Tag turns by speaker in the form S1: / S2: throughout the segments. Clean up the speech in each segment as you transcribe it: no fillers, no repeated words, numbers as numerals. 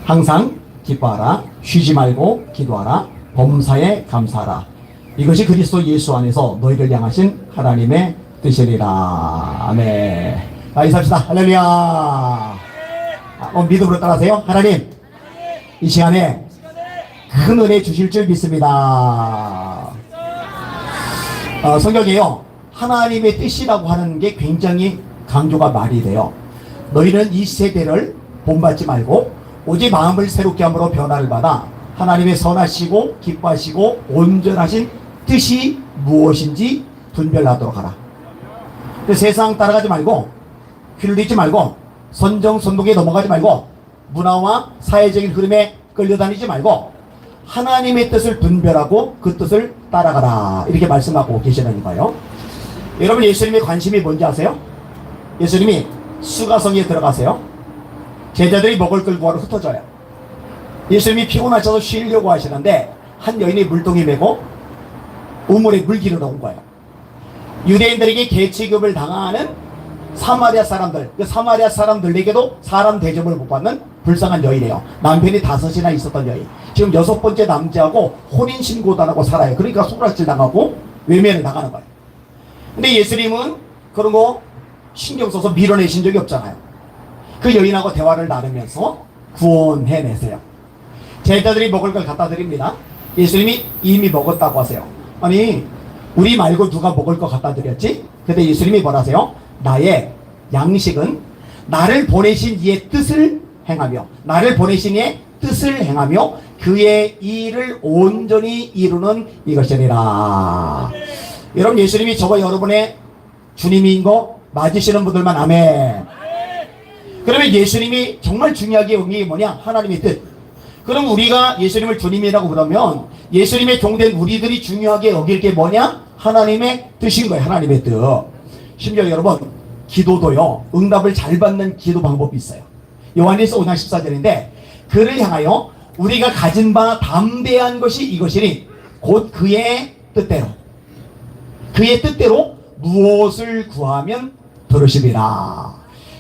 S1: 항상 기뻐하라. 쉬지 말고 기도하라. 범사에 감사하라. 이것이 그리스도 예수 안에서 너희를 향하신 하나님의 뜻이리라. 아멘. 자, 인사합시다. 할렐루야. 믿음으로 따라하세요. 하나님, 이 시간에 큰 은혜 주실 줄 믿습니다. 성경에요, 하나님의 뜻이라고 하는 게 굉장히 강조가 많이 돼요. 너희는 이 세대를 본받지 말고 오직 마음을 새롭게 함으로 변화를 받아 하나님의 선하시고 기뻐하시고 온전하신 뜻이 무엇인지 분별하도록 하라. 세상 따라가지 말고, 귀를 잇지 말고, 선정선동에 넘어가지 말고, 문화와 사회적인 흐름에 끌려다니지 말고 하나님의 뜻을 분별하고 그 뜻을 따라가라, 이렇게 말씀하고 계시는 거예요. 여러분, 예수님의 관심이 뭔지 아세요? 예수님이 수가성에 들어가세요. 제자들이 먹을 걸 구하러 흩어져요. 예수님이 피곤하셔서 쉬려고 하시는데 한 여인이 물동이 메고 우물에 물 기르러 온 거예요. 유대인들에게 개취급을 당하는 사마리아 사람들, 그 사마리아 사람들에게도 사람 대접을 못 받는 불쌍한 여인이에요. 남편이 5이나 있었던 여인. 지금 6번째 남자하고 혼인신고도 안 하고 살아요. 그러니까 손가락질 당하고 외면을 당하는 거예요. 근데 예수님은 그런 거 신경 써서 밀어내신 적이 없잖아요. 그 여인하고 대화를 나누면서 구원해내세요. 제자들이 먹을 걸 갖다 드립니다. 예수님이 이미 먹었다고 하세요. 아니, 우리 말고 누가 먹을 거 갖다 드렸지? 근데 예수님이 뭐라 하세요? 나의 양식은 나를 보내신 이의 뜻을 행하며, 나를 보내신 이의 뜻을 행하며 그의 일을 온전히 이루는 이것이니라. 여러분, 예수님이 저와 여러분의 주님인 거 맞으시는 분들만 아멘. 그러면 예수님이 정말 중요하게 여긴 게 뭐냐? 하나님의 뜻. 그럼 우리가 예수님을 주님이라고 그러면 예수님의 종된 우리들이 중요하게 여길 게 뭐냐? 하나님의 뜻인 거예요. 하나님의 뜻. 심지어 여러분, 기도도요, 응답을 잘 받는 기도 방법이 있어요. 요한일서 5장 14절인데 그를 향하여 우리가 가진 바 담대한 것이 이것이니 곧 그의 뜻대로, 그의 뜻대로 무엇을 구하면 들으시리라.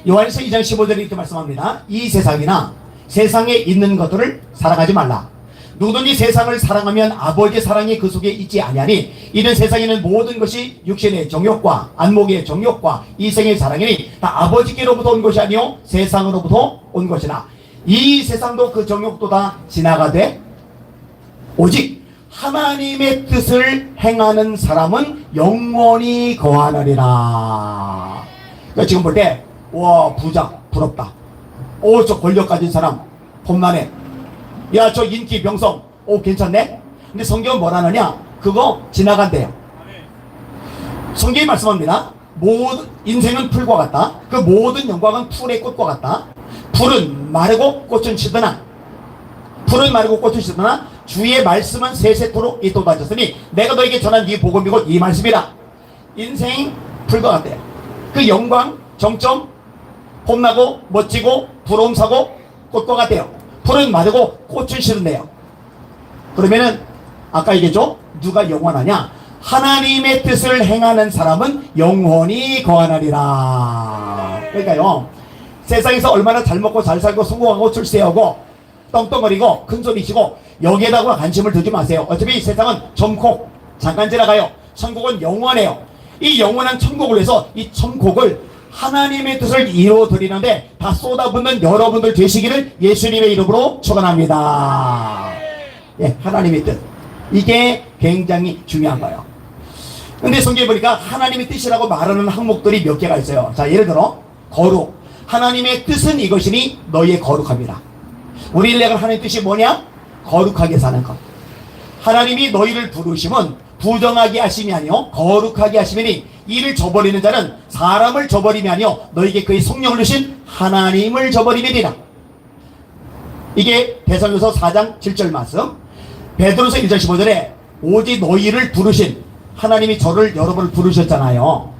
S1: 요한일서 2장 15절에 이렇게 말씀합니다. 이 세상이나 세상에 있는 것들을 사랑하지 말라. 누구든지 세상을 사랑하면 아버지의 사랑이 그 속에 있지 아니하니 이는 세상에 있는 모든 것이 육신의 정욕과 안목의 정욕과 이생의 사랑이니 다 아버지께로부터 온 것이 아니요 세상으로부터 온 것이나 이 세상도 그 정욕도 다 지나가되 오직 하나님의 뜻을 행하는 사람은 영원히 거하느니라. 그러니까 지금 볼 때 와, 부자 부럽다. 오, 저 권력 가진 사람 폼나네. 야, 저 인기 명성 오, 괜찮네. 근데 성경은 뭐라느냐? 그거 지나간대요. 성경이 말씀합니다. 모든 인생은 풀과 같다. 그 모든 영광은 풀의 꽃과 같다. 풀은 마르고 꽃은 시드나, 풀은 마르고 꽃은 시드나 주의 말씀은 세세토록 이토다졌으니 내가 너에게 전한 네 복음이 곧 이 말씀이라. 인생 풀과 같대요. 그 영광, 정점, 폼나고 멋지고 부러움 사고 꽃과 같대요. 풀은 마르고 꽃은 시든대요. 그러면은 아까 얘기했죠? 누가 영원하냐? 하나님의 뜻을 행하는 사람은 영원히 거하느니라. 그러니까요, 세상에서 얼마나 잘 먹고 잘 살고 성공하고 출세하고 떵떵거리고 큰소리치고 여기에다가 관심을 두지 마세요. 어차피 세상은 점콕 잠깐 지나가요. 천국은 영원해요. 이 영원한 천국을 위해서 이 천국을 하나님의 뜻을 이루어드리는데 다 쏟아붓는 여러분들 되시기를 예수님의 이름으로 축원합니다. 예, 하나님의 뜻, 이게 굉장히 중요한 거예요. 근데 성경에 보니까 하나님의 뜻이라고 말하는 항목들이 몇 개가 있어요. 자, 예를 들어 거룩. 하나님의 뜻은 이것이니 너희의 거룩합니다. 우리 인類하나님의 뜻이 뭐냐? 거룩하게 사는 것. 하나님이 너희를 부르심은 부정하게 하심이 아니요 거룩하게 하심이니 이를 저버리는 자는 사람을 저버림이 아니요 너희에게 그의 성령을 주신 하나님을 저버림이니라. 이게 데살로니가서 4장 7절 말씀. 베드로서 1장 15절에 오직 너희를 부르신, 하나님이 저를 여러분을 부르셨잖아요.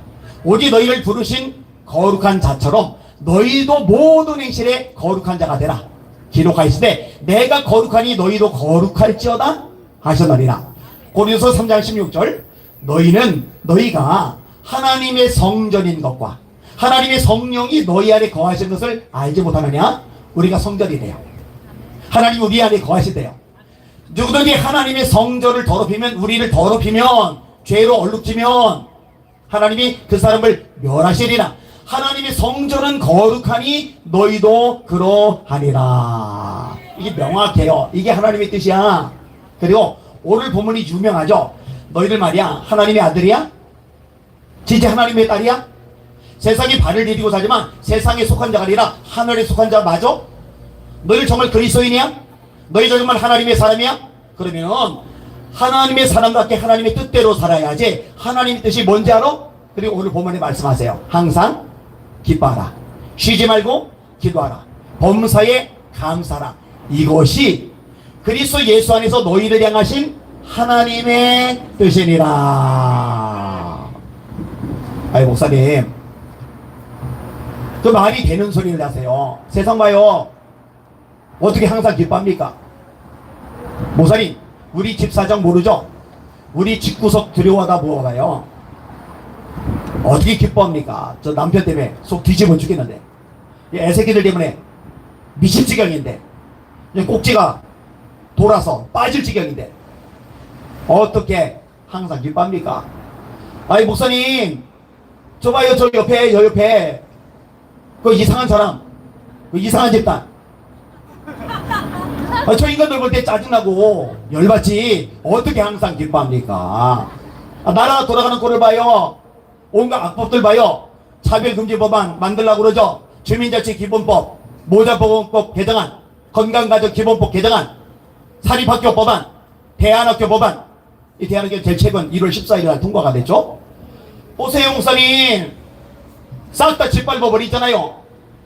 S1: 오직 너희를 부르신 거룩한 자처럼 너희도 모든 행실에 거룩한 자가 되라 기록하였으되 내가 거룩하니 너희도 거룩할지어다 하셨느니라. 고린도서 3장 16절 너희가 하나님의 성전인 것과 하나님의 성령이 너희 안에 거하시는 것을 알지 못하느냐? 우리가 성전이래요. 하나님 우리 안에 거하시대요. 누구든지 하나님의 성전을 더럽히면, 우리를 더럽히면, 죄로 얼룩지면 하나님이 그 사람을 멸하시리라. 하나님의 성전은 거룩하니 너희도 그러하리라. 이게 명확해요. 이게 하나님의 뜻이야. 그리고 오늘 본문이 유명하죠. 너희들 말이야 하나님의 아들이야? 진짜 하나님의 딸이야? 세상에 발을 디디고 살지만 세상에 속한 자가 아니라 하늘에 속한 자 맞아? 너희들 정말 그리스도인이야? 너희들 정말 하나님의 사람이야? 그러면 하나님의 사람답게 하나님의 뜻대로 살아야지. 하나님의 뜻이 뭔지 알아? 그리고 오늘 본문에 말씀하세요. 항상 기뻐하라. 쉬지 말고 기도하라. 범사에 감사하라. 이것이 그리스도 예수 안에서 너희를 향하신 하나님의 뜻이니라. 아이 목사님 그 말이 되는 소리를 하세요. 세상 봐요. 어떻게 항상 기뻐합니까? 목사님 우리 집 사정 모르죠? 우리 집구석 두려워하다 보아요. 어떻게 기뻐합니까? 저 남편 때문에 속 뒤집어 죽겠는데, 애새끼들 때문에 미칠 지경인데, 꼭지가 돌아서 빠질 지경인데 어떻게 항상 기뻐합니까? 아이 목사님 저 봐요, 저 옆에 그 이상한 사람, 그 이상한 집단, 저 인간들 볼 때 짜증나고 열받지. 어떻게 항상 기뻐합니까? 나라가 돌아가는 꼴을 봐요. 온갖 악법들 봐요. 차별금지 법안 만들려고 그러죠. 주민자치기본법, 모자보건법 개정안, 건강가족기본법 개정안, 사립학교 법안, 대안학교 법안. 이 대안학교 제일 최근 1월 14일에 통과가 됐죠. 보세요 목사님 싹 다 짓밟아버리잖아요.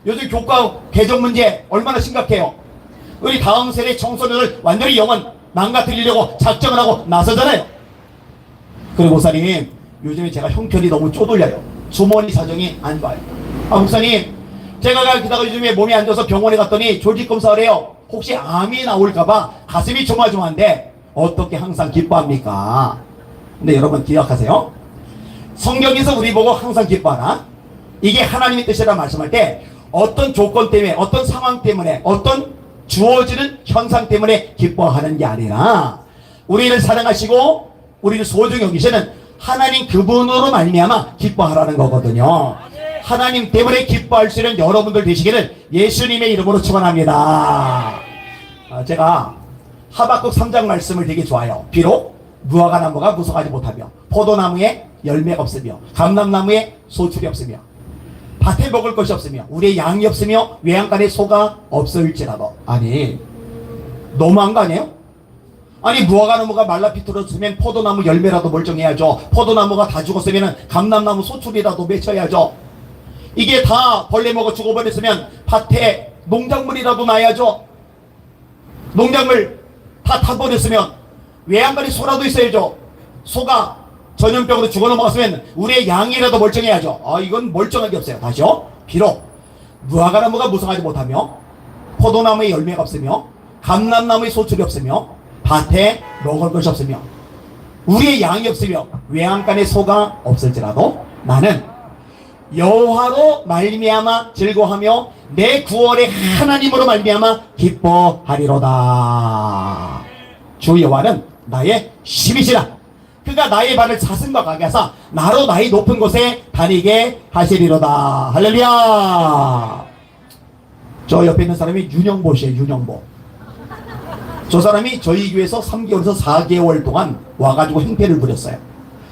S1: 요즘 교과 개정 문제 얼마나 심각해요. 우리 다음 세대 청소년을 완전히 영원 망가뜨리려고 작정을 하고 나서잖아요. 그리고 목사님 요즘에 제가 형편이 너무 쪼들려요. 주머니 사정이 안 좋아요. 목사님 제가 가다가 요즘에 몸이 안 좋아서 병원에 갔더니 조직검사를 해요. 혹시 암이 나올까봐 가슴이 조마조마한데 어떻게 항상 기뻐합니까? 근데 여러분 기억하세요. 성경에서 우리 보고 항상 기뻐하라. 이게 하나님의 뜻이라 말씀할 때 어떤 조건 때문에, 어떤 상황 때문에, 어떤 주어지는 현상 때문에 기뻐하는 게 아니라 우리를 사랑하시고 우리를 소중히 여기시는 하나님 그분으로 말미암아 기뻐하라는 거거든요. 하나님 때문에 기뻐할 수 있는 여러분들 되시기를 예수님의 이름으로 축원합니다. 제가 하박국 3장 말씀을 되게 좋아해요. 비록 무화과나무가 무성하지 못하며 포도나무에 열매가 없으며 감람나무에 소출이 없으며 밭에 먹을 것이 없으며 우리의 양이 없으며 외양간에 소가 없을지라도. 아니 너무한 거 아니에요? 아니 무화과나무가 말라 비틀어졌으면 포도나무 열매라도 멀쩡해야죠. 포도나무가 다 죽었으면 감람나무 소출이라도 맺혀야죠. 이게 다 벌레 먹어 죽어버렸으면 밭에 농작물이라도 나야죠. 농작물 다 타버렸으면 외양간에 소라도 있어야죠. 소가 전염병으로 죽어 넘어갔으면 우리의 양이라도 멀쩡해야죠. 이건 멀쩡한 게 없어요. 다시요. 비록 무화과나무가 무성하지 못하며 포도나무에 열매가 없으며 감람나무에 소출이 없으며 밭에 먹을 것이 없으며 우리의 양이 없으며 외양간에 소가 없을지라도 나는 여호와로 말미암아 즐거워하며 내 구원의 하나님으로 말미암아 기뻐하리로다. 주 여호와는 나의 힘이시라. 그가 나의 발을 사슴과 가게 하사 나로 나의 높은 곳에 다니게 하시리로다. 할렐루야. 저 옆에 있는 사람이 윤영보 씨예요. 윤영보. 저 사람이 저희 교회에서 3개월에서 4개월 동안 와가지고 행패를 부렸어요.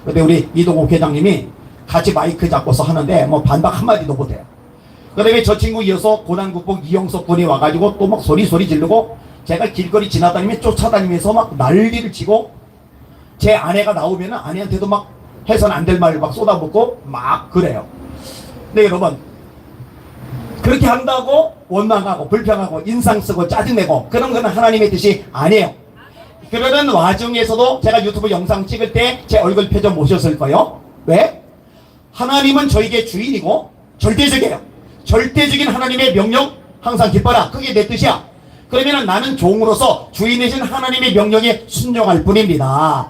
S1: 근데 우리 이동욱 회장님이 같이 마이크 잡고서 하는데 뭐 반박 한마디도 못해요. 그 다음에 저 친구 이어서 고난국복 이영석 군이 와가지고 또 막 소리 지르고 제가 길거리 지나다니면 쫓아다니면서 막 난리를 치고 제 아내가 나오면 아내한테도 막 해서는 안 될 말을 막 쏟아붓고 막 그래요. 근데 여러분 그렇게 한다고 원망하고 불평하고 인상 쓰고 짜증내고 그런 거는 하나님의 뜻이 아니에요. 그러는 와중에서도 제가 유튜브 영상 찍을 때 제 얼굴 표정 보셨을 거예요. 왜? 하나님은 저에게 주인이고 절대적이에요. 절대적인 하나님의 명령 항상 기뻐라. 그게 내 뜻이야. 그러면 나는 종으로서 주인이신 하나님의 명령에 순종할 뿐입니다.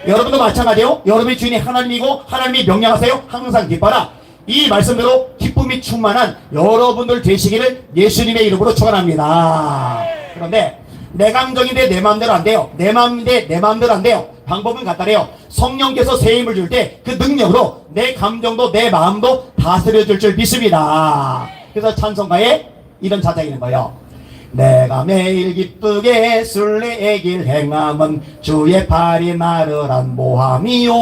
S1: 여러분도 마찬가지예요. 여러분의 주인이 하나님이고 하나님이 명령하세요. 항상 기뻐라. 이 말씀대로 기쁨이 충만한 여러분들 되시기를 예수님의 이름으로 축원합니다. 그런데 내 감정인데 내 마음대로 안 돼요. 내 마음인데 내 마음대로 안 돼요. 방법은 간단해요. 성령께서 새 힘을 줄 때 그 능력으로 내 감정도 내 마음도 다스려 줄 줄 믿습니다. 그래서 찬송가에 이런 자작이 있는 거예요. 내가 매일 기쁘게 순례의 행함은 주의 팔이 나를 안보함이요.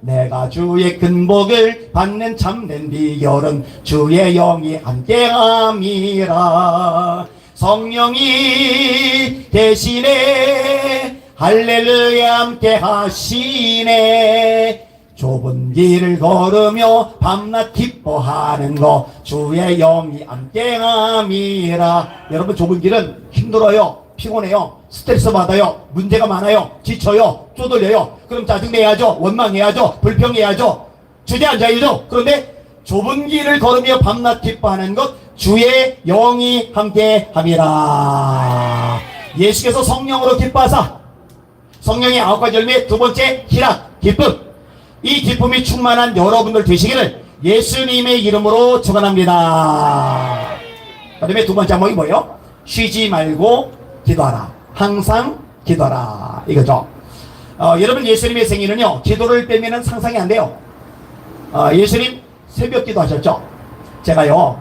S1: 내가 주의 큰 복을 받는 참된 비결은 주의 영이 함께함이라. 성령이 대신에 할렐루야 함께 하시네. 좁은 길을 걸으며 밤낮 기뻐하는 거 주의 영이 함께함이라. 여러분, 좁은 길은 힘들어요. 피곤해요. 스트레스 받아요. 문제가 많아요. 지쳐요. 쪼들려요. 그럼 짜증내야죠. 원망해야죠. 불평해야죠. 주저앉아야죠. 그런데 좁은 길을 걸으며 밤낮 기뻐하는 것 주의 영이 함께함이라. 예수께서 성령으로 기뻐하사, 성령의 9가지 열매 두 번째 희락, 기쁨, 이 기쁨이 충만한 여러분들 되시기를 예수님의 이름으로 축원합니다. 그 다음에 두 번째 항목이 뭐예요? 쉬지 말고 기도하라. 항상 기도하라. 이거죠. 여러분, 예수님의 생일은요, 기도를 빼면은 상상이 안 돼요. 예수님 새벽 기도하셨죠? 제가요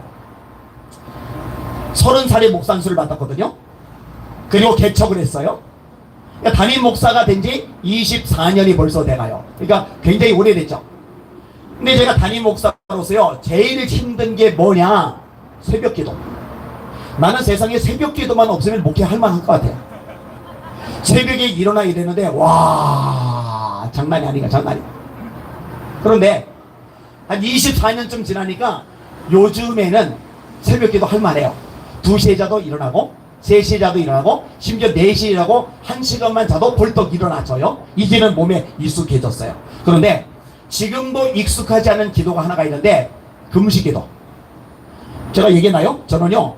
S1: 30살에 목사 안수를 받았거든요. 그리고 개척을 했어요. 그러니까 담임 목사가 된 지 24년이 벌써 돼가요. 그러니까 굉장히 오래됐죠. 근데 제가 담임 목사로서요, 제일 힘든 게 뭐냐? 새벽 기도. 나는 세상에 새벽 기도만 없으면 목회할 만한 것 같아요. 새벽에 일어나 이랬는데, 와, 장난이 아니가, 장난이. 그런데 한 24년쯤 지나니까 요즘에는 새벽 기도 할 만해요. 2시에 자도 일어나고 3시에 자도 일어나고 심지어 4시에 자고 1시간만 자도 벌떡 일어나져요. 이제는 몸에 익숙해졌어요. 그런데 지금도 익숙하지 않은 기도가 하나가 있는데, 금식 기도. 제가 얘기했나요? 저는요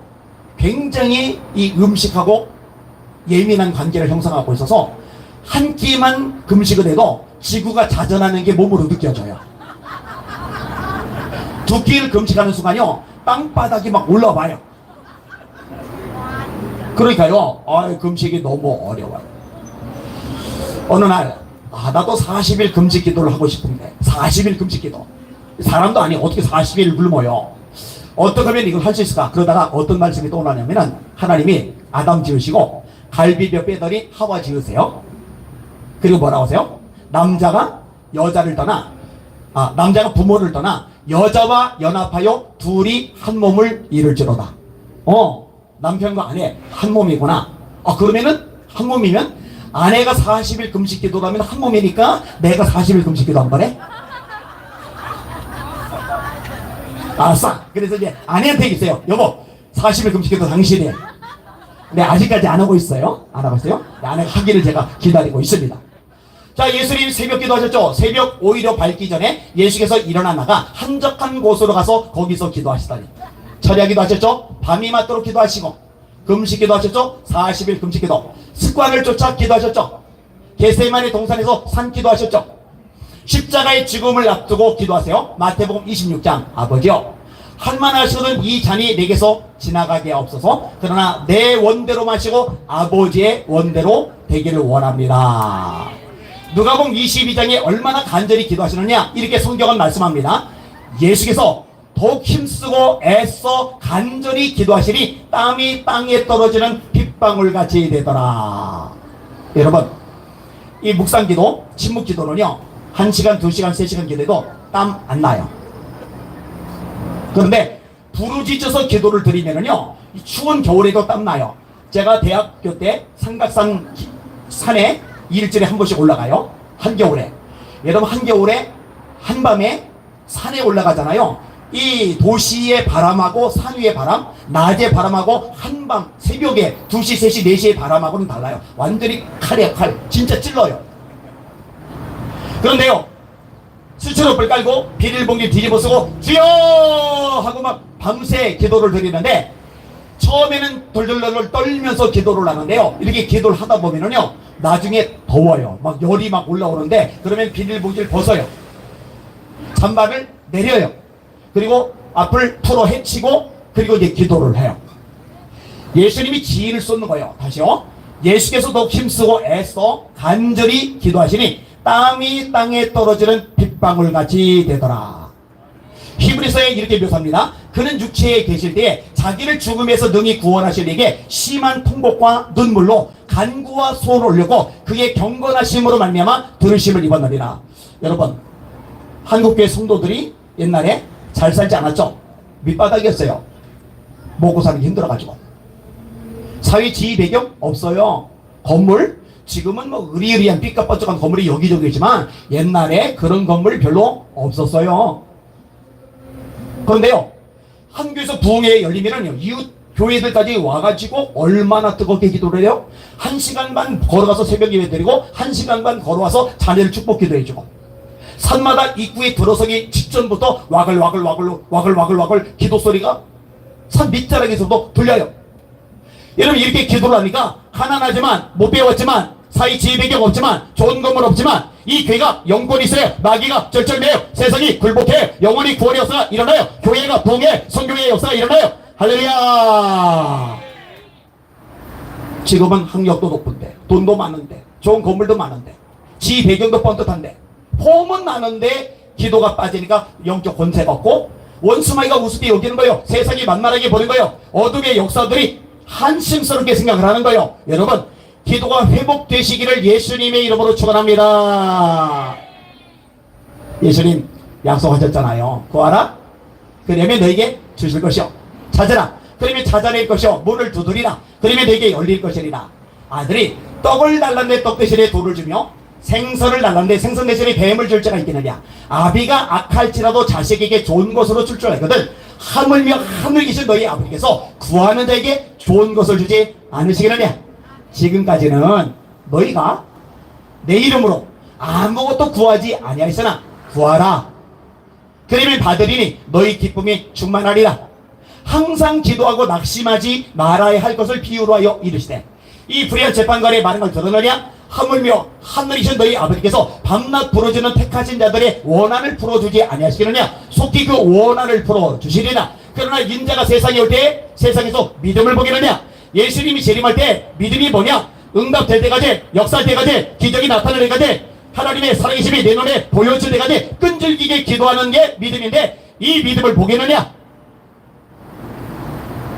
S1: 굉장히 이 음식하고 예민한 관계를 형성하고 있어서 한 끼만 금식을 해도 지구가 자전하는 게 몸으로 느껴져요. 2끼를 금식하는 순간요 땅바닥이 막 올라와요. 그러니까요, 금식이 너무 어려워요. 어느 날, 나도 40일 금식 기도를 하고 싶은데, 40일 금식 기도. 사람도 아니고 어떻게 40일 굶어요. 어떻게 하면 이걸 할 수 있을까? 그러다가 어떤 말씀이 떠오르냐면은, 하나님이 아담 지으시고 갈비뼈 빼더니 하와 지으세요. 그리고 뭐라고 하세요? 남자가 여자를 떠나, 남자가 부모를 떠나 여자와 연합하여 둘이 한 몸을 이룰지로다. 남편과 아내 한 몸이구나. 그러면은 한 몸이면 아내가 40일 금식 기도라면 한 몸이니까 내가 40일 금식 기도 한 거네? 알았어. 그래서 이제 아내한테 얘기했어요. 여보, 40일 금식 기도 당신이 해. 근데 아직까지 안 하고 있어요. 안 하고 있어요? 아내가 하기를 제가 기다리고 있습니다. 자, 예수님 새벽 기도하셨죠? 새벽 오히려 밝기 전에 예수께서 일어나 나가 한적한 곳으로 가서 거기서 기도하시다니. 철야기도 하셨죠? 밤이 맞도록 기도하시고, 금식 기도하셨죠? 40일 금식 기도. 습관을 쫓아 기도하셨죠? 겟세마네 동산에서 산 기도하셨죠? 십자가의 죽음을 앞두고 기도하세요. 마태복음 26장. 아버지여, 할만하시거든 이 잔이 내게서 지나가게 없어서, 그러나 내 원대로 마시고 아버지의 원대로 되기를 원합니다. 누가복음 22장에 얼마나 간절히 기도하시느냐, 이렇게 성경은 말씀합니다. 예수께서 더욱 힘쓰고 애써 간절히 기도하시니 땀이 땅에 떨어지는 빗방울같이 되더라. 여러분, 이 묵상기도, 침묵기도는요 1시간, 2시간, 3시간 기도해도 땀 안 나요. 그런데 부르짖어서 기도를 드리면은요 추운 겨울에도 땀 나요. 제가 대학교 때 삼각산 산에 일주일에 한 번씩 올라가요. 한겨울에. 여러분, 한겨울에 한밤에 산에 올라가잖아요. 이 도시의 바람하고 산 위의 바람, 낮의 바람하고 한밤 새벽에 2시, 3시, 4시의 바람하고는 달라요. 완전히 칼이에요, 칼. 진짜 찔러요. 그런데요, 수초로불 깔고 비닐봉지 뒤집어 쓰고 주여 하고 막 밤새 기도를 드리는데, 처음에는 덜덜덜 떨면서 기도를 하는데요, 이렇게 기도를 하다 보면은요 나중에 더워요. 막 열이 막 올라오는데, 그러면 비닐봉지를 벗어요. 잔바를 내려요. 그리고 앞을 풀어 헤치고, 그리고 이제 기도를 해요. 예수님이 지인을 쏟는 거예요. 다시요. 예수께서 더욱 힘쓰고 애써 간절히 기도하시니 땀이 땅에 떨어지는 빗방울같이 되더라. 히브리서에 이렇게 묘사합니다. 그는 육체에 계실 때에 자기를 죽음에서 능히 구원하실 이에게 심한 통곡과 눈물로 간구와 소원을 올렸고 그의 경건하심으로 말미암아 들으심을 입었느니라. 여러분, 한국교회 성도들이 옛날에 잘 살지 않았죠? 밑바닥이었어요. 먹고 사는 게 힘들어가지고. 사회 지위 배경 없어요. 건물 지금은 뭐 으리으리한 삐까뻔쩍한 건물이 여기저기 있지만 옛날에 그런 건물 별로 없었어요. 그런데요, 한교에서 부흥회 열리면은요, 이웃 교회들까지 와가지고 얼마나 뜨겁게 기도를 해요? 1시간 반 걸어가서 새벽 예배 드리고 1시간 반 걸어와서 자녀를 축복 기도해주고, 산마다 입구에 들어서기 직전부터 와글와글 기도 소리가 산 밑자락에서도 들려요. 여러분, 이렇게 기도를 하니까 가난하지만 못 배웠지만 사회 지위 배경 없지만 좋은 건물 없지만 이 교회가 영권이 있어요. 마귀가 절절매요. 세상이 굴복해. 영원히 구원의 역사가 일어나요. 교회가 부흥해. 성교회의 역사가 일어나요. 할렐루야. 지금은 학력도 높은데 돈도 많은데 좋은 건물도 많은데 지위 배경도 뻔듯한데 폼은 많은데 기도가 빠지니까 영적 권세가 없고 원수마귀가 우습게 여기는 거예요. 세상이 만만하게 보는 거예요. 어둠의 역사들이 한심스럽게 생각을 하는 거예요. 여러분, 기도가 회복되시기를 예수님의 이름으로 축원합니다. 예수님 약속하셨잖아요. 구하라 그러면 너에게 주실 것이요, 찾으라 그러면 찾아낼 것이요, 문을 두드리라 그러면 너에게 열릴 것이리라. 아들이 떡을 달랐는데 떡 대신에 돌을 주며 생선을 달랐는데 생선 대신에 뱀을 줄 자가 있겠느냐. 아비가 악할지라도 자식에게 좋은 것으로 줄 줄 알거든 하물며 하늘 계신 너희 아버지께서 구하는 자에게 좋은 것을 주지 않으시겠느냐. 지금까지는 너희가 내 이름으로 아무것도 구하지 아니하였으나 구하라 그러면 받으리니 너희 기쁨이 충만하리라. 항상 기도하고 낙심하지 말아야 할 것을 비유로 하여 이르시되 이 불의한 재판관의 많은 걸 들으느냐. 하물며 하늘이신 너희 아버지께서 밤낮 부러지는 택하신 자들의 원한을 풀어주지 아니하시겠느냐. 속히 그 원한을 풀어주시리라. 그러나 인자가 세상에 올 때 세상에서 믿음을 보겠느냐. 예수님이 재림할 때 믿음이 뭐냐. 응답될 때까지, 역사할 때까지, 기적이 나타날 때까지, 하나님의 살아계심이 내 눈에 보여질 때까지 끈질기게 기도하는 게 믿음인데 이 믿음을 보겠느냐.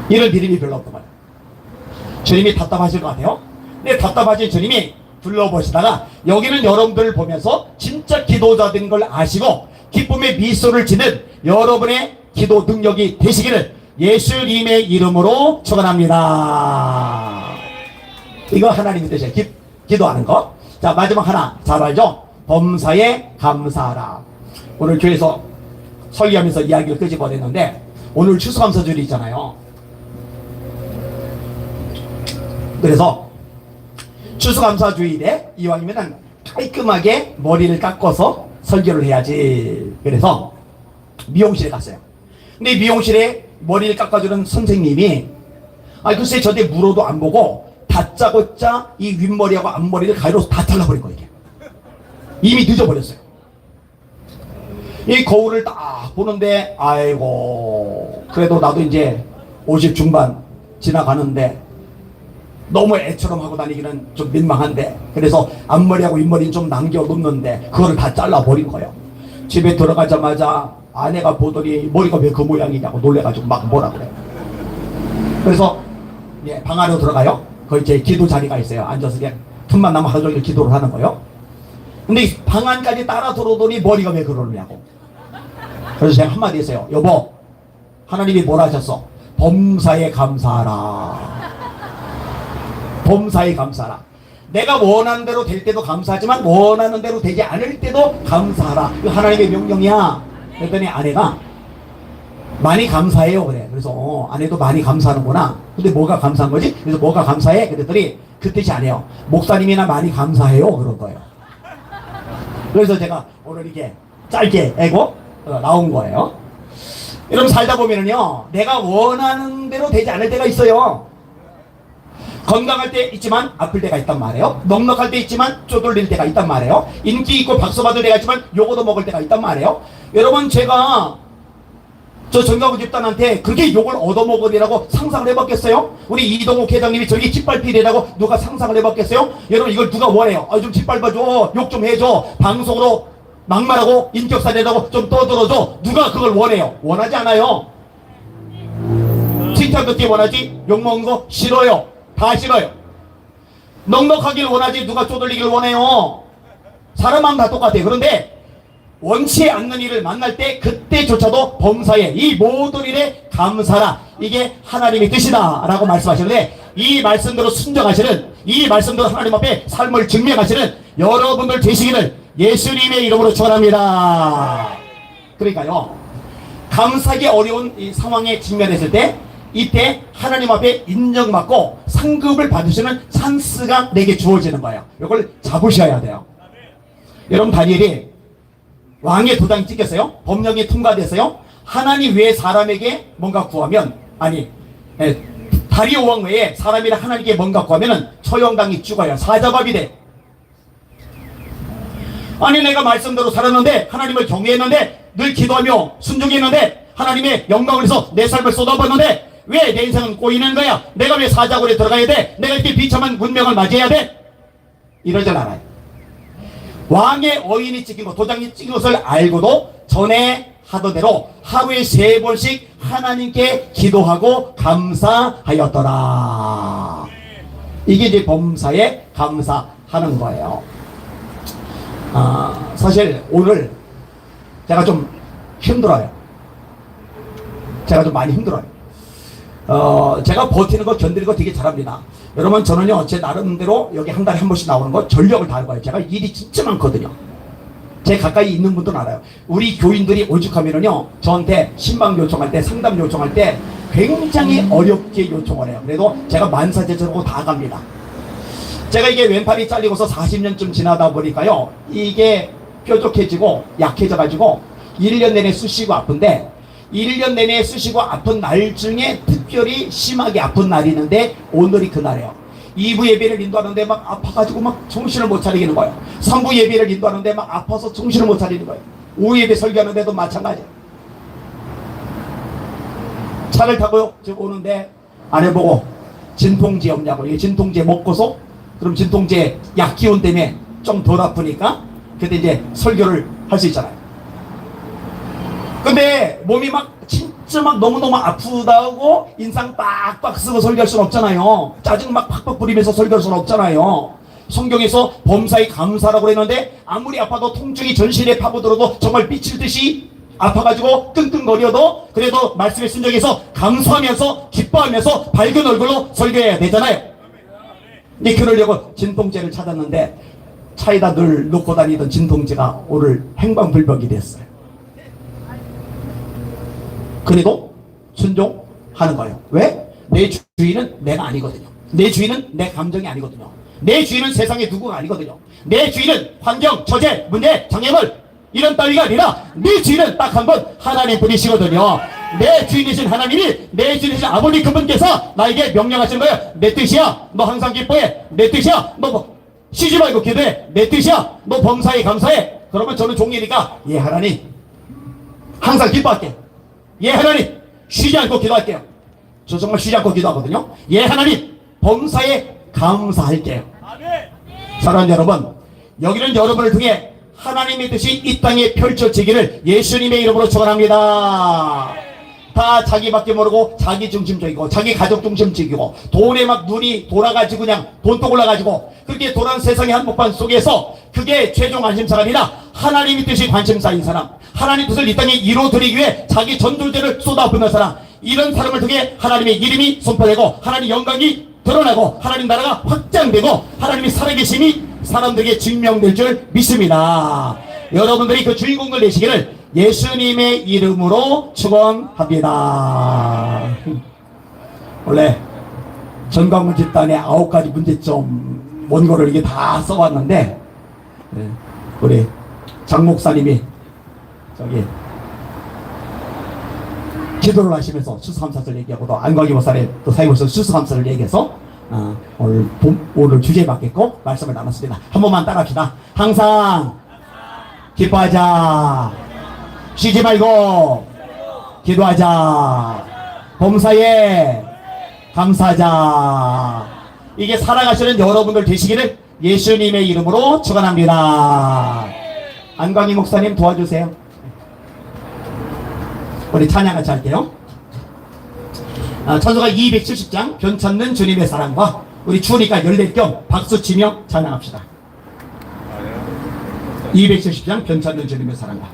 S1: 이런 믿음이 별로 없단 말이야. 주님이 답답하실 것 같아요. 근데 답답하신 주님이 둘러보시다가 여기는 여러분들을 보면서 진짜 기도자된 걸 아시고 기쁨의 미소를 지는 여러분의 기도 능력이 되시기를 예수님의 이름으로 축원합니다. 이거 하나님의 뜻이에요. 기도하는 거. 자, 마지막 하나 잘 알죠? 범사에 감사하라. 오늘 교회에서 설교하면서 이야기를 끄집어냈는데 오늘 추수감사주일이 있잖아요. 그래서 추수감사주일에 이왕이면 깔끔하게 머리를 깎아서 설교를 해야지. 그래서 미용실에 갔어요. 근데 미용실에 머리를 깎아주는 선생님이 글쎄 저한테 물어도 안 보고 다짜고짜 이 윗머리하고 앞머리를 가위로 다 잘라버린 거예요. 이게 이미 늦어버렸어요. 이 거울을 딱 보는데 아이고 그래도 나도 이제 50 중반 지나가는데 너무 애처럼 하고 다니기는 좀 민망한데 그래서 앞머리하고 윗머리는 좀 남겨놓는데 그거를 다 잘라버린 거예요. 집에 들어가자마자 아내가 보더니 머리가 왜 그 모양이냐고 놀래가지고 막 뭐라 그래요. 그래서 방 안으로 들어가요. 거기 제 기도 자리가 있어요. 앉아서 그냥 틈만 나면 하루 종일 기도를 하는 거예요. 근데 방 안까지 따라 들어오더니 머리가 왜 그러냐고. 그래서 제가 한마디 했어요. 여보, 하나님이 뭐라 하셨어? 범사에 감사하라. 범사에 감사하라. 내가 원하는 대로 될 때도 감사하지만 원하는 대로 되지 않을 때도 감사하라. 이거 하나님의 명령이야. 그랬더니 아내가 많이 감사해요 그래. 그래서 아내도 많이 감사하는구나. 근데 뭐가 감사한 거지? 그래서 뭐가 감사해? 그랬더니 그 뜻이 아니에요. 목사님이나 많이 감사해요 그런 거예요. 그래서 제가 오늘 이렇게 짧게 애고 나온 거예요. 여러분 살다 보면은요 내가 원하는 대로 되지 않을 때가 있어요. 건강할 때 있지만 아플 때가 있단 말이에요. 넉넉할 때 있지만 쪼들릴 때가 있단 말이에요. 인기 있고 박수 받을 때가 있지만 요거도 먹을 때가 있단 말이에요. 여러분 제가 저 전가부 집단한테 그렇게 욕을 얻어먹으리라고 상상을 해봤겠어요? 우리 이동욱 회장님이 저기 짓밟히리라고 누가 상상을 해봤겠어요? 여러분 이걸 누가 원해요? 좀 짓밟아줘, 욕 좀 해줘, 방송으로 막말하고 인격살해라고 좀 떠들어줘. 누가 그걸 원해요? 원하지 않아요. 칭찬 듣기 원하지? 욕먹는 거 싫어요. 다 싫어요. 넉넉하길 원하지 누가 쪼들리길 원해요. 사람 마음 다 똑같아요. 그런데 원치 않는 일을 만날 때 그때조차도 범사에 이 모든 일에 감사라, 이게 하나님의 뜻이다 라고 말씀하시는데, 이 말씀대로 순종하시는, 이 말씀대로 하나님 앞에 삶을 증명하시는 여러분들 되시기를 예수님의 이름으로 축원합니다. 그러니까요, 감사하기 어려운 이 상황에 직면했을 때 이때 하나님 앞에 인정받고 상급을 받으시는 찬스가 내게 주어지는 거예요. 이걸 잡으셔야 돼요. 여러분, 다니엘이 왕의 도장이 찍혔어요. 법령이 통과됐어요. 하나님 외에 사람에게 뭔가 구하면, 다리오 왕 외에 사람이나 하나님께 뭔가 구하면은 처형당이 죽어요. 사자밥이 돼. 아니, 내가 말씀대로 살았는데, 하나님을 경외했는데, 늘 기도하며 순종했는데, 하나님의 영광을 위해서 내 삶을 쏟아붓는데 왜 내 인생은 꼬이는 거야? 내가 왜 사자굴에 들어가야 돼? 내가 이렇게 비참한 운명을 맞이해야 돼? 이러질 않아요. 왕의 어인이 찍힌 것, 도장이 찍힌 것을 알고도 전에 하던 대로 하루에 3번씩 하나님께 기도하고 감사하였더라. 이게 이제 범사에 감사하는 거예요. 사실 오늘 제가 좀 힘들어요. 제가 좀 많이 힘들어요. 제가 버티는 거, 견디는 거 되게 잘합니다. 여러분, 저는요, 제 나름대로 여기 한 달에 한 번씩 나오는 거 전력을 다할 거예요. 제가 일이 진짜 많거든요. 제 가까이 있는 분들은 알아요. 우리 교인들이 오죽하면은요, 저한테 신방 요청할 때, 상담 요청할 때 굉장히 어렵게 요청을 해요. 그래도 제가 만사제처럼 다 갑니다. 제가 이게 왼팔이 잘리고서 40년쯤 지나다 보니까요, 이게 뾰족해지고 약해져가지고 1년 내내 쑤시고 아픈데, 1년 내내 쑤시고 아픈 날 중에 특별히 심하게 아픈 날이 있는데 오늘이 그날이에요. 2부 예배를 인도하는데 막 아파가지고 막 정신을 못 차리는 거예요. 3부 예배를 인도하는데 막 아파서 정신을 못 차리는 거예요. 오후 예배 설교하는데도 마찬가지예요. 차를 타고 오는데 아내 보고 진통제 없냐고. 이게 진통제 먹고서, 그럼 진통제 약 기운 때문에 좀 덜 아프니까 그때 이제 설교를 할 수 있잖아요. 근데 몸이 막 진짜 막 너무너무 아프다고 인상 빡빡 쓰고 설교할 수는 없잖아요. 짜증 막 팍팍 부리면서 설교할 수는 없잖아요. 성경에서 범사에 감사라고 했는데 아무리 아파도 통증이 전신에 파고들어도 정말 삐칠 듯이 아파가지고 끙끙거려도 그래도 말씀에 순종해서 감사하면서 기뻐하면서 밝은 얼굴로 설교해야 되잖아요. 근데 그러려고 진통제를 찾았는데 차에다 늘 놓고 다니던 진통제가 오늘 행방불명이 됐어요. 그래도 순종하는 거예요. 왜? 내 주인은 내가 아니거든요. 내 주인은 내 감정이 아니거든요. 내 주인은 세상의 누구가 아니거든요. 내 주인은 환경, 처제, 문제, 장애물 이런 따위가 아니라 내 주인은 딱 한 번 하나님 분이시거든요. 내 주인이신 하나님이, 내 주인이신 아버지 그분께서 나에게 명령하시는 거예요. 내 뜻이야. 너 항상 기뻐해. 내 뜻이야. 너 뭐 쉬지 말고 기도해. 내 뜻이야. 너 범사에 감사해. 그러면 저는 종이니까 예 하나님 항상 기뻐할게. 예 하나님 쉬지 않고 기도할게요. 저 정말 쉬지 않고 기도하거든요. 예 하나님 범사에 감사할게요. 사랑하는 여러분, 여기는 여러분을 통해 하나님의 뜻이 이 땅에 펼쳐지기를 예수님의 이름으로 축원합니다. 다 자기밖에 모르고 자기 중심적이고 자기 가족 중심적이고 돈에 막 눈이 돌아가지고 그냥 돈독 올라가지고 그렇게 돌아가는 세상의 한복판 속에서 그게 최종 관심사가 아니라 하나님의 뜻이 관심사인 사람, 하나님 뜻을 이 땅에 이루어드리기 위해 자기 전졸제를 쏟아붓는 사람, 이런 사람을 통해 하나님의 이름이 선포되고 하나님 영광이 드러나고 하나님 나라가 확장되고 하나님의 살아계심이 사람들에게 증명될 줄 믿습니다. 여러분들이 그 주인공을 되시기를 예수님의 이름으로 축원합니다. 원래 전광훈 집단의 9가지 문제점 원고를 이게 다 써왔는데 우리 장 목사님이 저기 기도를 하시면서 수수감사를 얘기하고 또 안광희 목사님 또 사회부에서 수수감사를 얘기해서 오늘 주제에 맞겠고 말씀을 나눴습니다. 한 번만 따라합시다. 항상 기뻐하자. 쉬지 말고 기도하자. 범사에 감사하자. 이게 살아가시는 여러분들 되시기를 예수님의 이름으로 축원합니다. 안광희 목사님 도와주세요. 우리 찬양 같이 할게요. 찬송가 270장 변찮는 주님의 사랑과 우리 추우니까 열릴 겸 박수 치며 찬양합시다. 270장 변찮는 주님의 사랑과.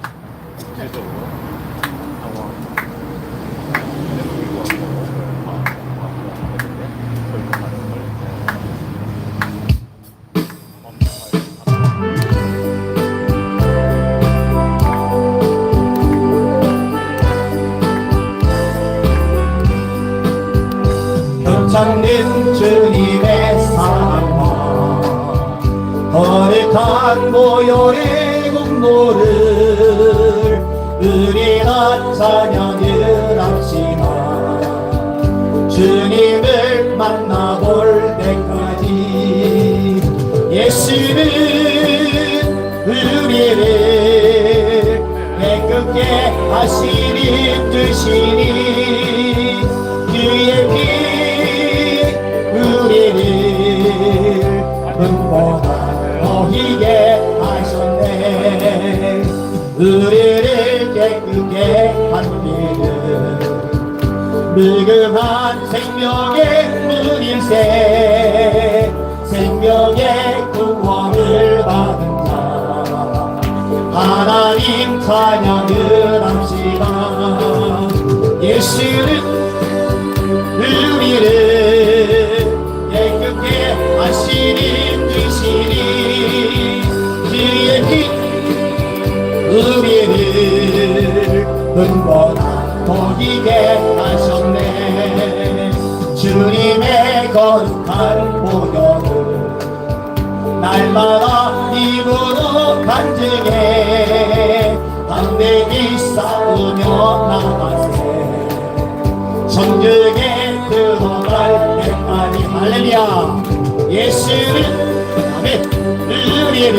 S2: 찾는 주님의 사랑과 거룩한 보혈의 공로를 우리가 찬양을 합시다. 주님을 만나볼 때까지 예수는 우리를 깨끗게 하시니 드시니 그의 피 우리를 눈보다 너희게 하셨네. 우리를 깨끗게 한 길은 무궁한 생명의 문일세 생명의 구원을 받은 자 하나님 찬양을 합시다. 예수는 우리를 깨끗게 하시니 드시니 그의 피 우리를 눈보다 더이게 하셨네. 주님의 거룩한 보혈을 날마다 입으로 간증해 담대히 싸우며 나가세. 천국에 들어갈 때까지 할렐루야. 예수는 아멘 우리를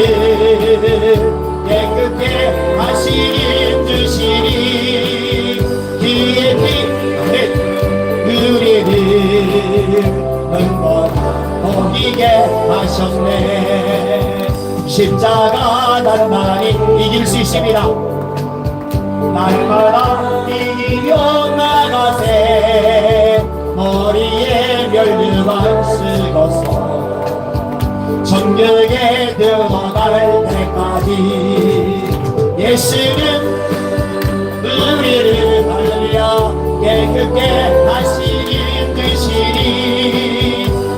S2: 깨끗게 하시니 드시니 그의 피 아멘 우리를 눈보다 더이게 하셨네. 십자가 단단히 이길 수 있습니다. 날마다 이기며 나가세. 머리에 멸류관 쓰고서 천국에 들어갈 때까지 예수는 우리를 할렐루야 깨끗게 하시니 드시니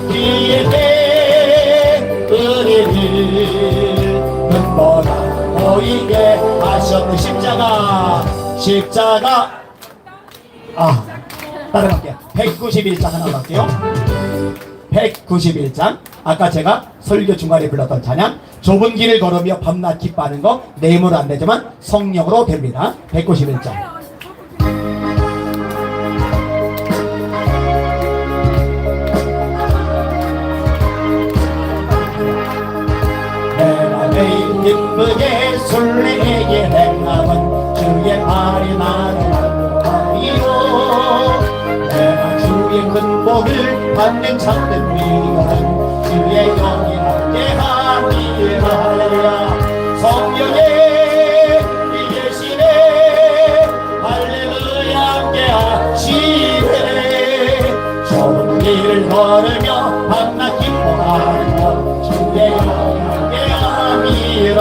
S2: 그의 때 우리를 눈보다 보이게 하셨는 십자가 따라갈게요. 191장 하나 갈게요. 191장 아까 제가 설교 중간에 불렀던 찬양 좁은 길을 걸으며 밤낮 기뻐하는 거 내 힘으로 안 되지만 성령으로 됩니다. 191장 내가 매일 기쁘게 설레게 행함은 주의 발이 나를 안보이요. 내가 주의 큰 복을 받는 참된 위로는 주의 영이 함께하니라. 할렐루야. 성령의 이 계시네 할렐루야 함께하시네. 좁은 길을 걸으며 밤낮 기뻐하는 것 주의 영이 함께하니라.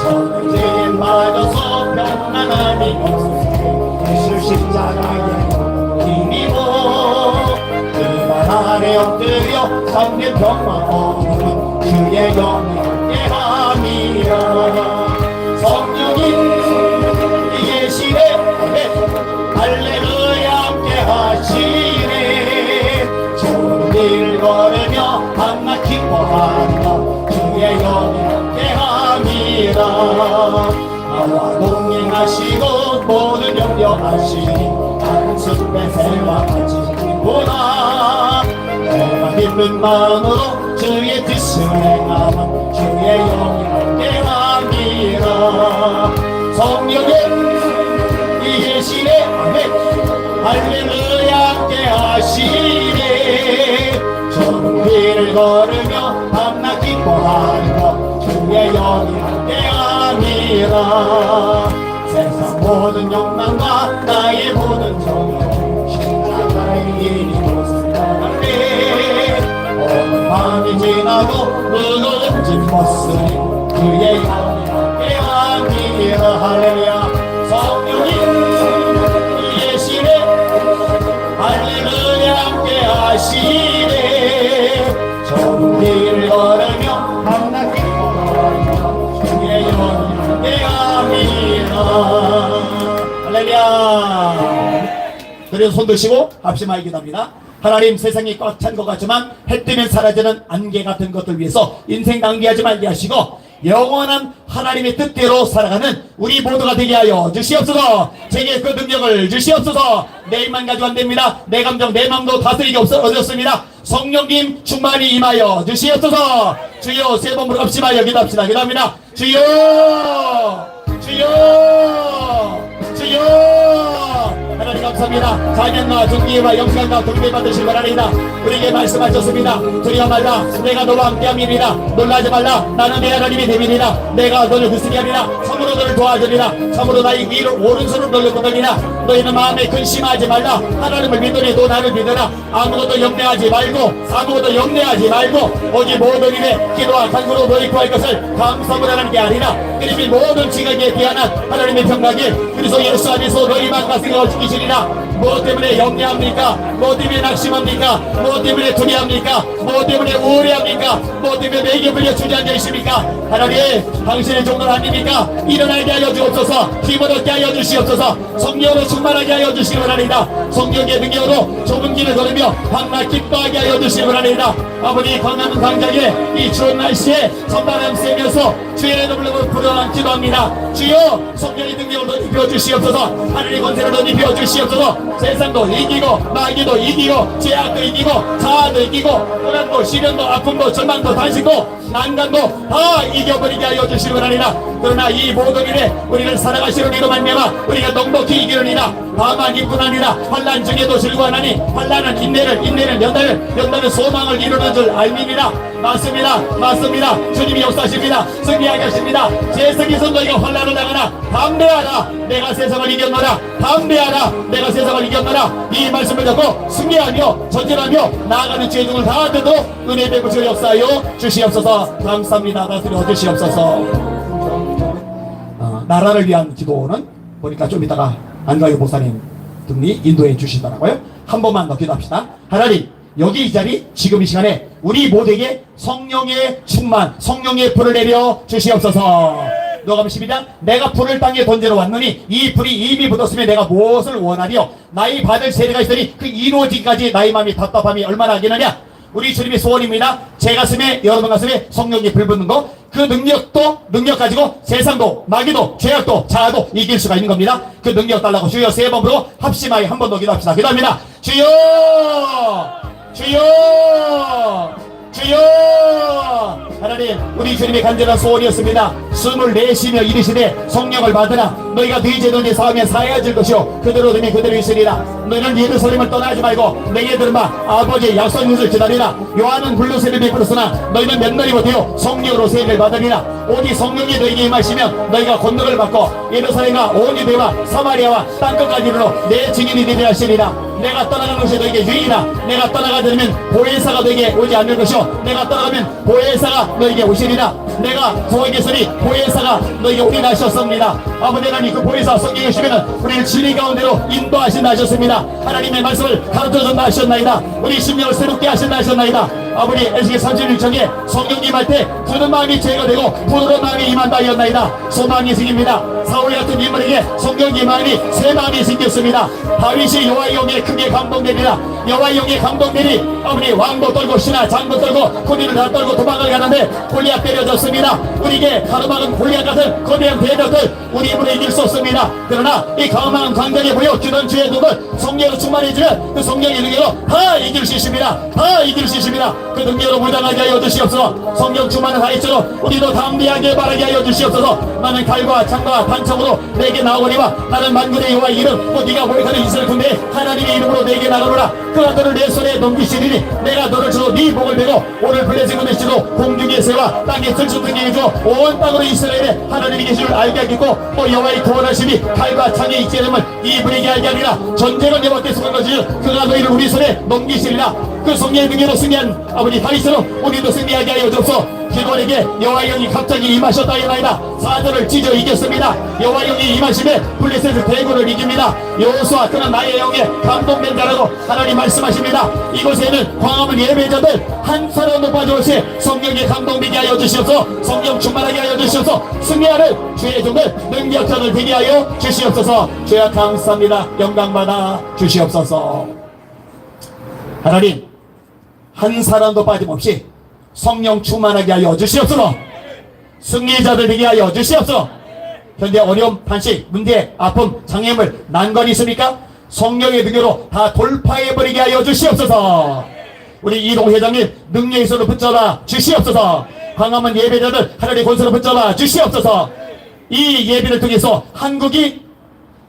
S2: 저는 죄인 맞아서 평안함이 없으세 예수 십자가에 힘입어 그발 아래 엎드려 삼는 병만 얻으면 주의 영이 함께함이라. 성령이 계시네 할렐루야 함께하시네. 좋은 길 걸으며 밤낮 기뻐하는 것 주의 영이 함께함이라. 나와 동행하시고 모든 염려하시니 단순 배세와 같이 보라. 내가 믿는 마음으로 주의 뜻을 행하면 주의 영이 함께함이라. 성령의 이
S1: 계시네. 아멘. 할렐루야 함께 하시네. 좁은 길을 걸으며 밤낮 기뻐하는 것 주의 영이 함께함이라. 세상 모든 욕망과 나의 모든 정욕 십자가의 길이 곳을 떠나네. 어느 밤이 지나도 무거운 짊었으니 그의 영이 함께함이라. 할렐루야. 성령이 계시네. 할렐루야 함께 하시네. 좁은 길을 걸으며 밤낮 기뻐하며 주의 영이 함께함이라. 할렐루야. 그래서 손 드시고 합심하여 기도합니다. 하나님, 세상이 꽉 찬 것 같지만 해 뜨면 사라지는 안개 같은 것들 위해서 인생 낭비하지 말게 하시고 영원한 하나님의 뜻대로 살아가는 우리 모두가 되게 하여 주시옵소서. 제게 그 능력을 주시옵소서. 내 입만 가지고 안 됩니다. 내 감정, 내 마음도 다스리기 없어졌습니다. 성령님 충만히 임하여 주시옵소서. 주여, 세 번 합심하여 기도합시다. 기도합니다. 주여, 주여, 주여. 하나님 감사합니다. 자녀와 존귀와 영광과 경배 받으실 바랍니다. 우리에게 말씀하셨습니다. 두려워 말라, 내가 너와 함께함이니라. 놀라지 말라, 나는 내 하나님이 됨이니라. 내가 너를 구슬이 아니라 참으로 너를 도와주리라. 참으로 나의 위를 오른손으로 너를 거느리라. 너희는 마음에 근심하지 말라. 하나님을 믿으니 또 나를 믿으라. 아무것도 염려하지 말고 오직 모든 일에 기도와 간구로 너희 구할 것을 감사함으로 하나님께 아리라. 그리고 모든 지각에 비하는 하나님의 평강이 그리스도 예수 안에서 너희만 가슴을 지키시리라. 무엇 때문에 염려합니까? 무엇 때문에 낙심합니까? 무엇 때문에 두려워합니까? 무엇 때문에 우울해합니까? 무엇 때문에 내게 불려 주저앉아 있습니까? 하나님, 당신의 종들 아닙니까? 일어나게 하여 주옵소서. 힘을 얻게 하여 주시옵소서. 성령으로 충만하게 하여 주시기 바랍니다. 성령의 능력으로 좁은 길을 걸으며 밤낮 기뻐하게 하여 주시기 바랍니다. 아버지, 광화문 광장에 이 추운 날씨에 찬바람 쐬면서 주의 이름을 부르짖어 기도합니다. 주여, 성령의 능력을 입혀 주시옵소서. 하늘의 권세를 입혀 주시옵소서. 세상도 이기고 마귀도 이기고 죄악도 이기고 자아도 이기고 고난도 시련도 아픔도 절망도 단식도 난간도 다 이겨버리게 하여 주시기 바랍니다. 그러나 이 모든 일에 우리를 살아가시는 이로 말미암아 우리가 넉넉히 이기느니라. 다만 이뿐 아니라 환난 중에도 즐거워하나니 환난은 인내는 연단은 소망을 이루는 줄 알미니라. 맞습니다. 주님이 역사하십니다. 승리하게 하십니다. 세상에서 너희가 환난을 당하나 담대하라. 내가 세상을 이겼노라. 담대하라. 내가 세상을 이겼노라. 이 말씀을 듣고 승리하며 전진하며 나아가는 죄중을 다 되도록 은혜 베푸시고 역사하여 주시옵소서. 감사합니다. 다스려 주시옵소서. 나라를 위한 기도는 보니까 좀 이따가 안가요 목사님 등이 인도해 주시더라고요. 한 번만 더 기도합시다. 하나님, 여기 이 자리 지금 이 시간에 우리 모두에게 성령의 충만, 성령의 불을 내려 주시옵소서. 노감십니다. 내가 불을 땅에 던지러 왔느니 이 불이 이미 붙었으면 내가 무엇을 원하리요? 나의 받을 세례가 있으니 그 이루어지기까지 나의 마음이 답답함이 얼마나 하겠느냐? 우리 주님의 소원입니다. 제 가슴에, 여러분 가슴에 성령이 불 붙는 거, 그 능력 가지고 세상도 마귀도 죄악도 자아도 이길 수가 있는 겁니다. 그 능력 달라고 주여 세 번 부르고 합심하여 한 번 더 기도합시다. 기도합니다. 주여, 주여, 주여. 하나님, 우리 주님의 간절한 소원이었습니다. 숨을 내쉬며 이르시되 성령을 받으라. 너희가 너희 죄를 사하면 사해야 질 것이요 그대로 되면 그대로 있으리라. 너희는 예루살렘을 떠나지 말고 내게 들마 아버지의 약속을 기다리라. 요한은 불로 세례를 베풀었으나 너희는 몇 날이 못해요 성령으로 세례를 받으리라. 오직 성령이 너희에게 임하시면 너희가 권능을 받고 예루살렘과 온 유대와 사마리아와 땅끝까지 이르러 내 증인이 되리라 하시리라. 내가 떠나가는 것이 너에게 유익이라. 내가 떠나가지 않으면 보혜사가 너에게 오지 않을 것이요 내가 떠나가면 보혜사가 너에게 오시리라. 내가 너에게서니 보혜사가 너에게 오리라 하셨습니다. 아버지 하나님, 그 보혜사 성경에 오시면 우리를 진리 가운데로 인도하신다 하셨습니다. 하나님의 말씀을 가르쳐준다 하셨나이다. 우리 심령을 새롭게 하신다 하셨나이다. 아버지, 에스겔 36장에 성령님 할 때 푸는 마음이 죄가 되고 부드러운 마음이 임한다 하였나이다. 소망이 생깁니다. 사울 같은 인물에게 성령의 마음이 새 마음이 생겼습니다. 다윗이 여호와의 영에 크게 감동되리라.
S2: 여호와의 영의 감동들이 아버지 왕도 떨고 신하 장도 떨고 군인을 다 떨고 도망을 가는데 골리앗 때려졌습니다. 우리에게 가로막은 골리앗 같은 거대한 대적들 우리 힘으로 이길 수 없습니다. 그러나 이 강한 광장에 보여주는 주의 눈을 성령으로 충만해주면 그 성령의 능력으로 다 이길 수 있습니다. 다 이길 수 있습니다. 그 능력으로 무장하게 하여 주시옵소서. 성령 충만을 하였으로 우리도 담대하게 바라게 하여 주시옵소서. 나는 칼과 창과 단창으로 내게 나오거니와 나는 만군의 여호와 이름 또 네가 모욕하는 이스라엘 군대 하나님의 이름으로 내게 나가노라. 그 아들을 내 손에 넘기시리니 내가 너를 주로 네 목을 베고 오늘 블레셋 군대시로 공중의 새와 땅의 들숨 등에 주어 온 땅으로 이스라엘에 하나님이 계신 줄 알게 하겠고 또 여호와의 구원하심이 칼과 창에 있지 않음을 이분에게 알게 하리라. 전쟁은 여호와께서 한 것이요 그가 너희를 우리 손에 넘기시리라. 그 성령의 능력으로 승리한 아버지 다윗처럼 우리도 승리하게 하여 주옵소서. 기도원에게 여호와의 영이 갑자기 임하셨다 이나이다. 사자를 찢어 이겼습니다. 여호와의 영이 임하심에 블레셋의 대군을 이깁니다. 여호수아 그는 나의 영에 감동된 자라고 하나님 말씀하십니다. 이곳에는 광화문 예배자들 한 사람도 빠짐없이 성령에 감동되게 하여 주시옵소서. 성령 충만하게 하여 주시옵소서. 승리하는 주의 종들 능력자들 되게 하여 주시옵소서. 주여 감사합니다. 영광받아 주시옵소서. 하나님 한 사람도 빠짐없이 성령 충만하게 하여 주시옵소서. 승리자들 되게 하여 주시옵소서. 현재 어려움, 탄식, 문제, 아픔, 장애물, 난관이 있습니까? 성령의 능력으로 다 돌파해버리게 하여 주시옵소서. 우리 이동 회장님 능력의 손을 붙잡아 주시옵소서. 광화문 예배자들 하나님의 권세로 붙잡아 주시옵소서. 이 예배를 통해서 한국이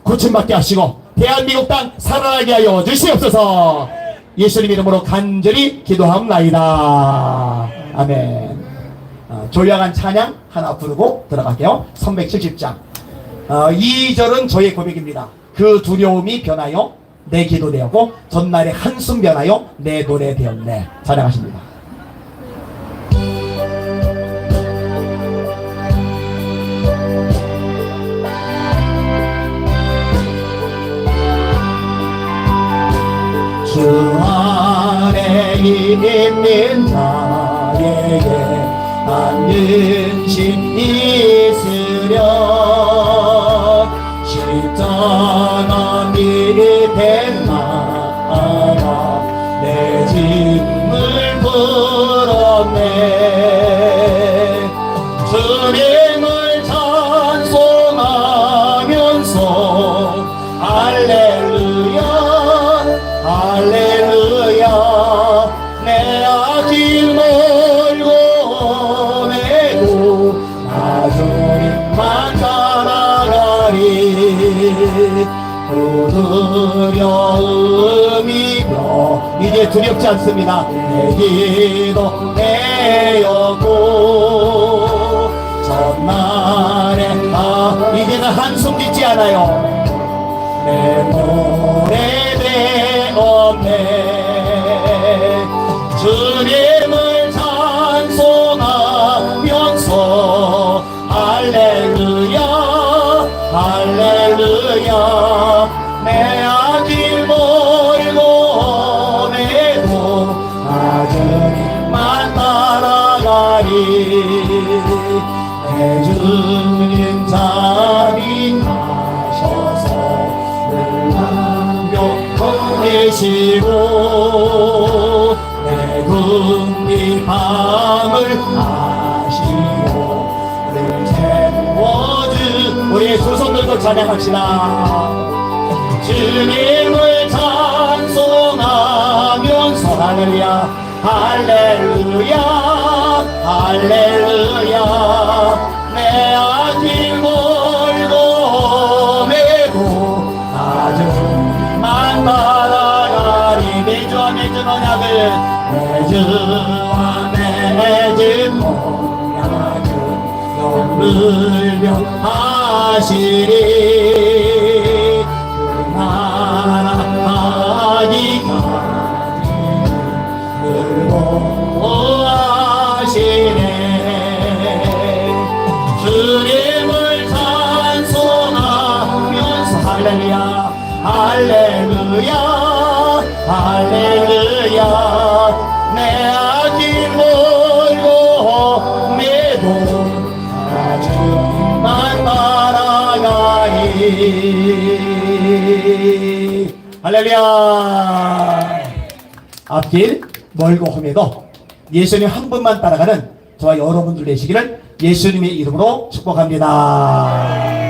S2: 고침받게 하시고 대한민국 땅 살아나게 하여 주시옵소서. 예수님 이름으로 간절히 기도하옵나이다. 아멘. 조용한 찬양 하나 부르고 들어갈게요. 370장 2절은 저의 고백입니다. 그 두려움이 변하여 내 기도 되었고 전날의 한숨 변하여 내 노래 되었네. 찬양하십니다. 주 안에 있는 자에게 안는신 있으려 십자가 밑에 나가 내 짐을 풀었네. 주님을 찬송하면서 할렐루야 할렐루야 내 아직 멀고 오매도 나 주님만 따라가리. 그 두려움이 이제 두렵지 않습니다. 내 기도 되었고 전날에 이제는 한숨 짓지 않아요. 내 노래 되었네. 주님을 찬송하면서 할렐루야 할렐루야 내 아직 멀고 오매도 주님만 따라가리. 내 주님 자비하셔서 계시고 내 궁리 밤을 아시고 늘 채워주. 우리 두 손 들고 찬양합시다. 주님을 찬송하면서 할렐루야 할렐루야 할렐루야 내 아직 멀고 오매도 아주 따라가리. 매주와 매주 언약을 매주와 매주 언약을 영불변하시리. 그 나라 아기까지 늘고하시네. 주님을 찬송하면서 할렐루야 할렐루야 할렐루야 내 아직 멀고 매도 주님만 따라가리. 할렐루야.
S1: 앞길 멀고 험해도 예수님 한 분만 따라가는 저와 여러분들 되시기를 예수님의 이름으로 축복합니다.